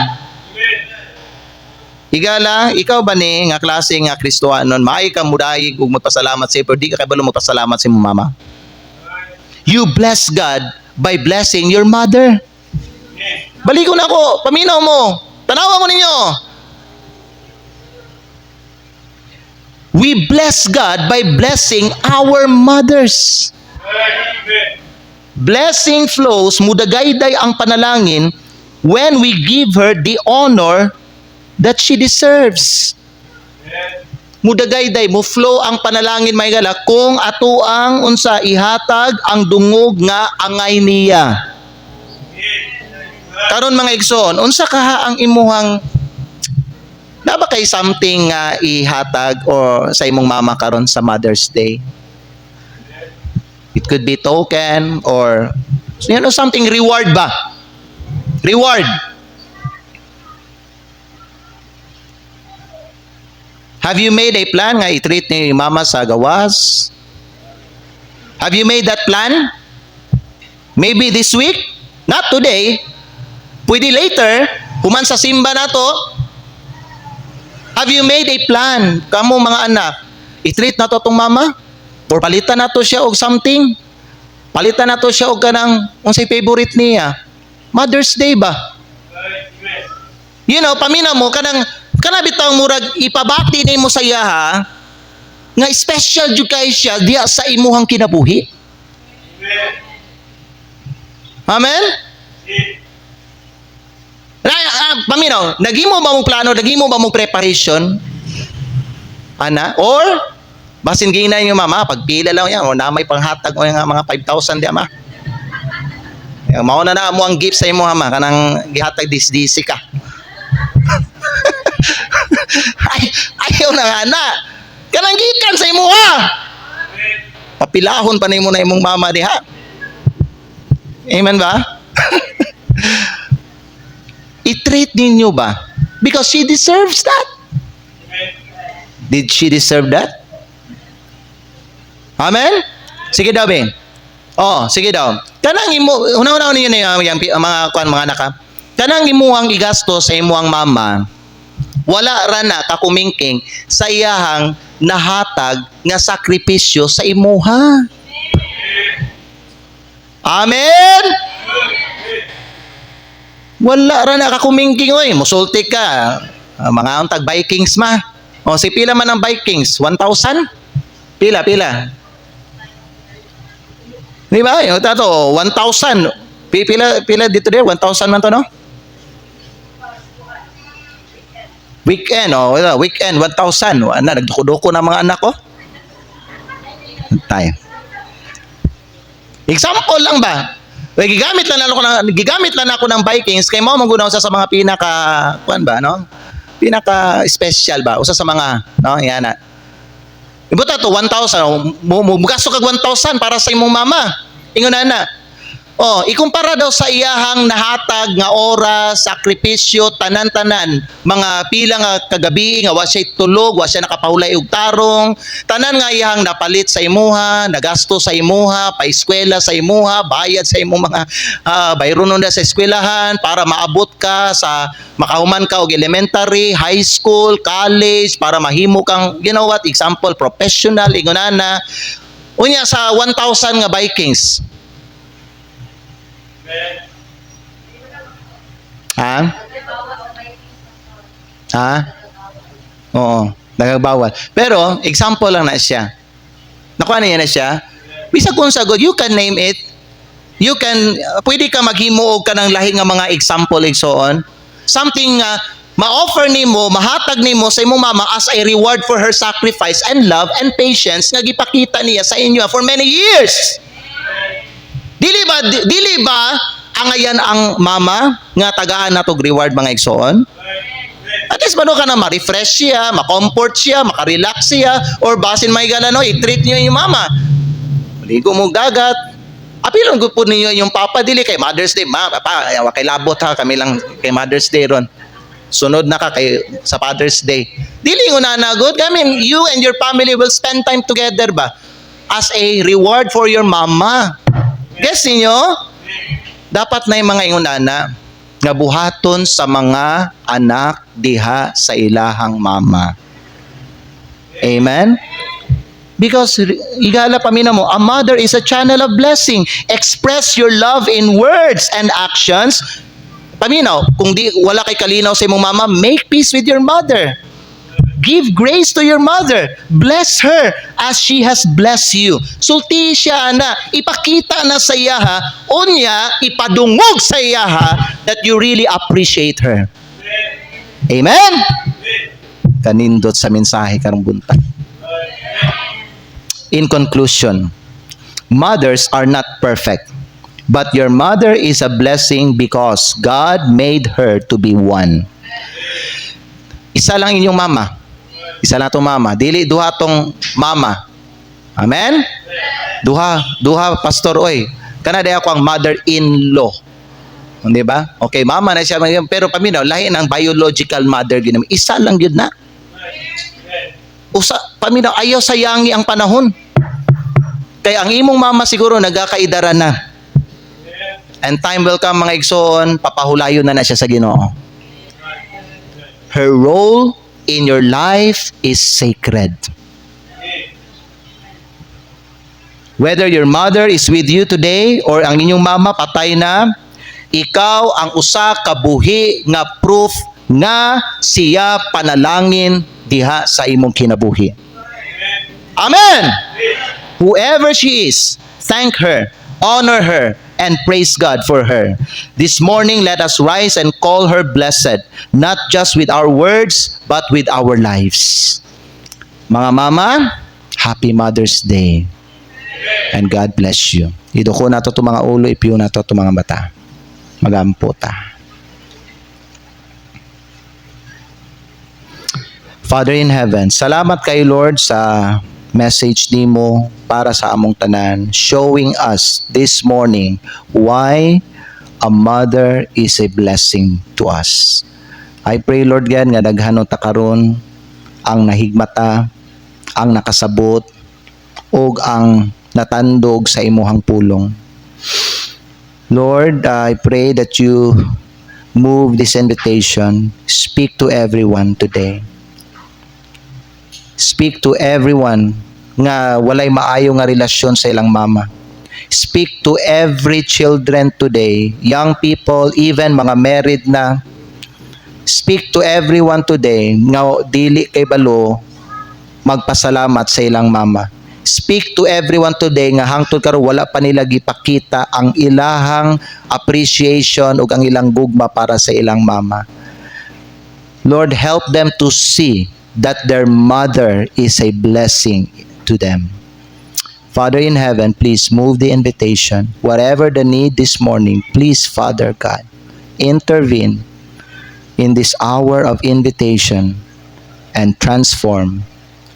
Igala, ikaw ba ni nga klase nga Kristohanon, maay ka mudayig ug magpasalamat sa iyo, pero di ka kabalo magpasalamat sa imong mama. You bless God by blessing your mother. Balikon ako, paminaw mo. Tanawa ko ninyo. We bless God by blessing our mothers. Blessing flows, mudagayday ang panalangin when we give her the honor that she deserves. Mudagayday, mo flow ang panalangin may gala kung ato ang unsa ihatag ang dungog nga angay niya. Karon mga igsoon, unsa kaha ang imuhang na ba kay something nga ihatag or sa imong mama karon sa Mother's Day? It could be token or something reward ba? Reward. Have you made a plan nga i-treat ni mama sa gawas? Have you made that plan? Maybe this week? Not today. Pwede later, human sa simba na to. Have you made a plan? Kamo mga anak, i-treat na to tong mama? Or palitan na to siya og something? Palitan na to siya og kanang unsay favorite niya? Mother's Day ba? You know, pamina mo kanang bitaw murag ipabati nimo sa iya ha, nga special jud kay siya diya sa imuhang kinabuhi. Amen? Paminaw, nagimo ba mong plano, nagimo ba mong preparation? Ana? Or, basin ginay yung mama, pagpila lang yan, o na may panghatag o yung mga 5,000 di ama. Mauna na mo ang gift sa imo ama, kanang gihatag disdisi ka. Ayaw na nga na. Kanang gikan sa imo ha. Papilahon pa na imo na imong mama diha. Amen ba? I-treat ninyo ba? Because she deserves that. Did she deserve that? Amen? Sige daw, Ben. Oh, sige daw. Kanang imo, una-una ninyo na yung mga anak ha. Kanang imo ang igasto sa imo ang mama, wala ra na kakumingking sa iyahang nahatag nga sakripisyo sa imuha. Amen? Wala ra na kakumingking oy, musulti ka. Mga untag Vikings ma. O si pila man ang Vikings? 1,000? Pila. Di ba? Yung tato, 1,000. Pila dito there? 1,000 man to, no? Weekend, weekend, 1,000. Nagduko-duko na mga anak ko. Tayo. Example lang ba? Gigamit lang ako ng Vikings kay mo mangunaw sa mga kuan ba, no? Pinaka special ba? Usa sa mga, no? Yan na. Ibuta to 1,000. Mugasto kag 1,000 para sa imong mama. Ingon na. Oh, ikumpara daw sa iyahang nahatag nga oras, sakripisyo, tanan-tanan, mga pila nga kagabi nga wa siya tulog, wa siya nakapahulay og tarong, tanan nga iyahang napalit sa imuha, nagasto sa imuha, paeskwela sa imuha, bayad sa imong mga bayronon na sa eskwelahan para maabot ka sa makahuman ka og elementary, high school, college para mahimo kang example professional ingonana. Unya sa 1,000 nga Vikings. Oo, nagagbawal. Pero, example lang na siya. Nakuha niya na siya. Bisag kung sagod, you can name it. You can, pwede ka maghimo og kanang lahi nga mga example igsoon. Something ma-offer nimo, mahatag nimo sa imong mama as a reward for her sacrifice and love and patience nga gipakita niya sa inyo for many years. Dili ba ang ayan ang mama nga tagaan natog reward mga igsoon? At least mano ka na ma-refresh siya, ma-comfort siya, maka-relax siya, or basin may galano, i-treat niyo yung mama. Maligo mo dagat. Apilon ko po ninyo yung papa, dili kay Mother's Day. Papa, kay labot ha, kami lang kay Mother's Day ron. Sunod na ka sa Father's Day. Dili ko na nagod. I mean, you and your family will spend time together ba? As a reward for your mama. Guess niyo? Dapat na yung mga ingunana nga buhaton sa mga anak diha sa ilahang mama. Amen? Because, igala pamina mo, a mother is a channel of blessing. Express your love in words and actions. Paminaw, kung wala kay kalinaw sa imong mama, make peace with your mother. Give grace to your mother. Bless her as she has blessed you. Sulti siya na, ipakita na sa iyaha, unya, ipadungog sa iyaha that you really appreciate her. Amen? Kanindot sa mensahe karong buntag. In conclusion, mothers are not perfect, but your mother is a blessing because God made her to be one. Isa lang inyong mama. Isa lang itong mama. Dili, duha tong mama. Amen? Duha, pastor, oy. Kana day ako ang mother-in-law. Di ba? Okay, mama na siya. Pero paminaw, lahi ng biological mother. Isa lang yun na. Paminaw, ayaw sayangi ang panahon. Kaya ang imong mama siguro nagkakaidara na. And time will come, mga igsoon, papahulayo na siya sa Ginoo. Her role in your life is sacred. Whether your mother is with you today or ang inyong mama patay na, ikaw ang usa ka buhi nga proof nga siya panalangin diha sa imong kinabuhi. Amen! Whoever she is, thank her, honor her, and praise God for her. This morning, let us rise and call her blessed, not just with our words, but with our lives. Mga mama, Happy Mother's Day. And God bless you. Iduko na to mga ulo, ipiyo na to mga mata. Magampo ta. Father in heaven, salamat kay Lord sa message nimo para sa among tanan, showing us this morning why a mother is a blessing to us. I pray, Lord God, nga daghanon ta karon ang nahigmata, ang nakasabot, o ang natandog sa imuhang pulong. Lord, I pray that you move this invitation. Speak to everyone today. Speak to everyone nga walay maayo nga relasyon sa ilang mama. Speak to every children today, young people, even mga married na. Speak to everyone today nga dili kay balo magpasalamat sa ilang mama. Speak to everyone today nga hangtod karon wala pa nila gipakita ang ilahang appreciation ug ang ilang gugma para sa ilang mama. Lord, help them to see that their mother is a blessing to them. Father in heaven, please move the invitation. Whatever the need this morning, please, Father God, intervene in this hour of invitation and transform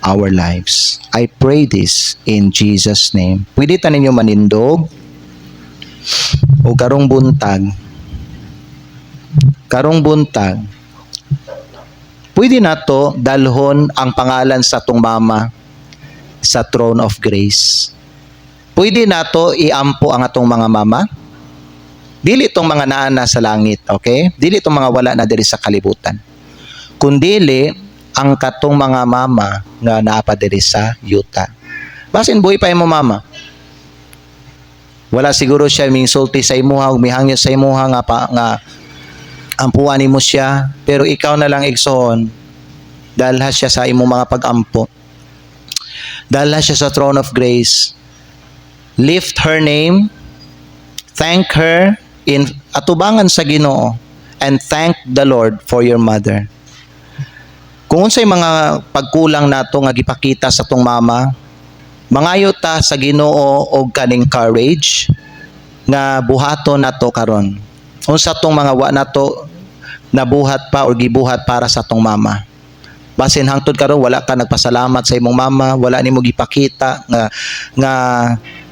our lives. I pray this in Jesus' name. Pwede ta ninyo manindog o karong buntag, pwede na to dalhon ang pangalan sa tong mama sa throne of grace. Pwede na to iampo ang atong mga mama. Dili itong mga naana sa langit, okay? Dili itong mga wala na diri sa kalibutan. Kundili ang katong mga mama nga naapa diri sa yuta. Basin buhi pa imo mama. Wala siguro siya mingsulti sa imuha ug mihangyo sa imuha nga ampuan nimo siya, pero ikaw na lang igsoon dalha siya sa imong mga pag-ampo. Dalha siya sa throne of grace. Lift her name, thank her in atubangan sa Ginoo, and thank the Lord for your mother. Kung unsay mga pagkulang nato nga gipakita sa tong mama, mangayo ta sa Ginoo og kaning courage nga buhaton nato karon. Unsa tong mga wa nato nabuhat pa o gibuhat para sa tong mama. Basin hangtod karon wala ka nagpasalamat sa imong mama, wala nimo gipakita nga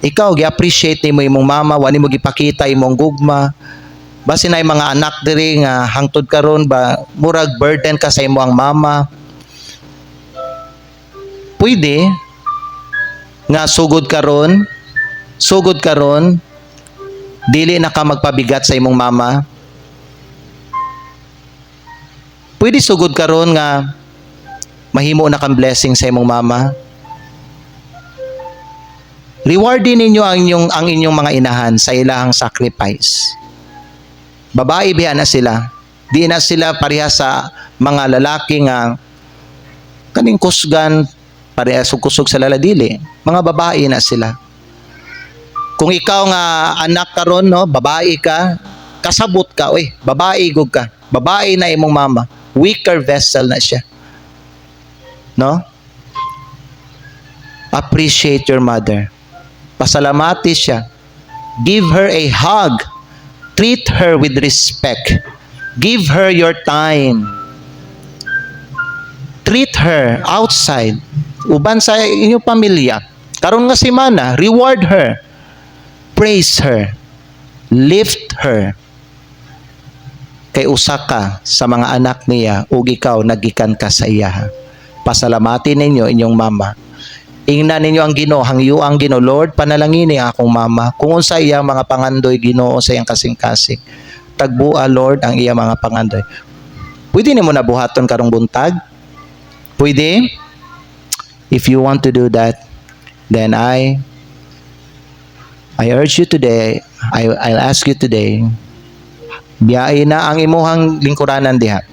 ikaw gi-appreciate nimo imong mama, wala nimo gipakita imong gugma. Basin ay mga anak diri nga hangtod karon ba murag burden ka sa imong mama. Pwede nga sugod karon dili na ka magpabigat sa imong mama. Pwede sugod karon nga mahimo na kang blessing sa imong mama. Rewardin ninyo ang inyong mga inahan sa ilahang sacrifice. Babae biya na sila. Di na sila pareha sa mga lalaki nga kaning kusgan pareha kusog sa laladili. Mga babae na sila. Kung ikaw nga anak karon no, babae ka, kasabot ka, babae gug ka. Babae na imong mama, weaker vessel na siya. No? Appreciate your mother. Pasalamati siya. Give her a hug. Treat her with respect. Give her your time. Treat her outside. Uban sa inyong pamilya. Karon nga semana, reward her. Praise her. Lift her. Kay usa ka sa mga anak niya ug ikaw nagikan ka sa iya. Pasalamati ninyo inyong mama. Ingnan ninyo ang Ginoo, hangyo ang Ginoo, Lord, panalangini akong mama. Kung unsa iya mga pangandoy Ginoo sa iyang kasing-kasing. Tagbua Lord ang iya mga pangandoy. Pwede nimo nabuhaton karong buntag? Pwede? If you want to do that, then I urge you today, I'll ask you today, biyain na ang imuhang lingkuranan diha.